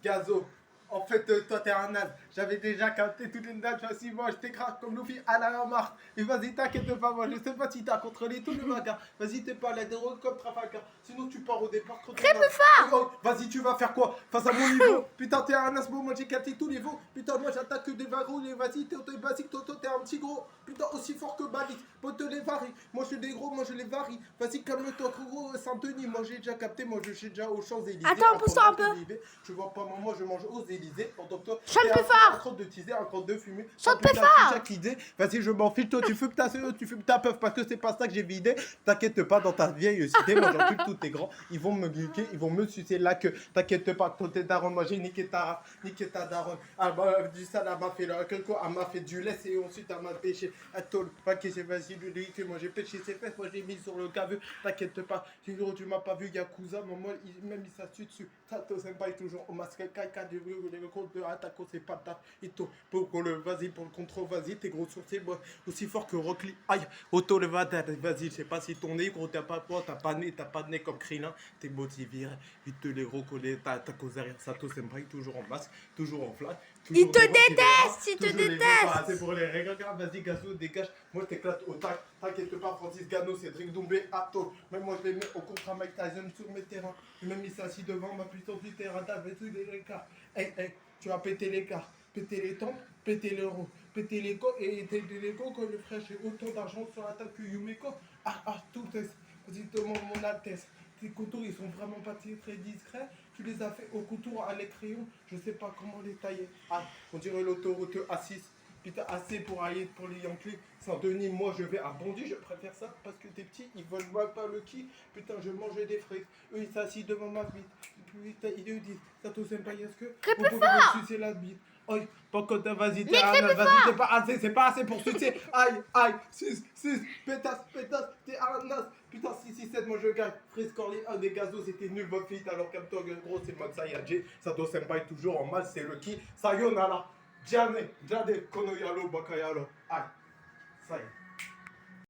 Gazo. En fait, toi, t'es un naze. J'avais déjà capté toutes les dates. Vas-y, moi, je t'écrase comme Luffy à la marque. Et vas-y, t'inquiète pas, moi, je sais pas si t'as contrôlé tout le matin. Vas-y, t'es pas là, des rôles comme Trafalgar. Sinon, tu pars au départ contre vas-y, tu vas faire quoi face à mon niveau? Putain, t'es un asmo, moi, j'ai capté tous les veaux. Putain, moi, j'attaque que des varous. Et vas-y, t'es basique, Toto, t'es un petit gros. Putain, aussi fort que Balis. Moi, te les varie. Moi, je suis des gros, moi, je les varie. Vas-y, calme-toi, gros, Saint-Denis. Moi, j'ai déjà capté. Moi, je suis déjà aux Champs-Élysées. Attends, pousse-toi un peu. Tu vois pas, moi, je mange aux Élysées. Pendant que toi, Chante t'es plus en fort. train de teaser, en train de fumer. Chante Putain, plus fort. chaque idée. Vas-y, je m'en fiche. Toi, tu fumes ta puff parce que c'est pas ça que j'ai vidé. T'inquiète pas, dans ta vieille cité, moi, j'encule tous tes grands. Ils vont me geeker, ils vont me sucer la queue. T'inquiète pas, toi, t'es daronne. Moi, j'ai niqué ta daronne. Elle m'a du sale, elle m'a fait elle m'a fait du lait et ensuite, elle m'a pêché. Attends, pas que c'est facile de dire que moi, j'ai pêché ses fesses. Moi, j'ai mis sur le caveux. T'inquiète pas, tu m'as pas vu, Yakuza. Moi, même il s'assure dessus. Sato Senpai toujours au masque. Kaika de le compte de Atako, c'est pas ta. Et tout, pour le vas-y, pour le contrôle, vas-y, tes gros sourcils, moi, aussi fort que Rock Lee. Aïe, auto le vas-y, je sais pas si ton nez, gros, t'as pas de nez comme Krillin, t'es motivé, vite les gros collés, t'as cause derrière Sato Senpai, toujours en masque, toujours en flash. Il te déteste, il te déteste. C'est pour les règles, vas-y, Gazo, dégage. Moi, je t'éclate au tac. T'inquiète pas, Francis Gano, Cédric Doumbé, Ato. Même moi, je les mets au contre Mike Tyson sur mes terrains. Et même il s'assit devant ma puissance du terrain. T'as fait tous les écarts. Hey, tu as pété l'écart. Péter les tempes, péter l'euro, péter les co et péter les co quand le frère j'ai autant d'argent sur la table que Yumeko. Tout est. Vas-y, demande mon Altesse. Tes contours ils sont vraiment pas très discrets. Tu les as fait au contour à l'écrayon. Je sais pas comment les tailler. On dirait l'autoroute A6. Putain, assez pour aller pour les Yankees. Saint-Denis, moi je vais à Bondy, je préfère ça parce que t'es petit, ils veulent même pas le qui. Putain, je mangeais des frites. Eux ils s'assient devant ma bite. Putain, ils lui disent, Sato Senpai, est-ce que vous pouvez me sucer la bite? Aïe, pas quand vas-y, t'es pas assez, c'est pas assez pour sucer. Aïe, sus, pétasse, t'es un as. Putain, 6-6-7, moi je gagne. Freeze Corley, un des gazos, c'était nul, votre fit. Alors comme toi, gros, c'est le mode Saiyajin. Sato Senpai, toujours en mal, c'est le qui. Sayonara. Jamais, Jade, Konoyalo, Bakayalo. Aïe, ça y est.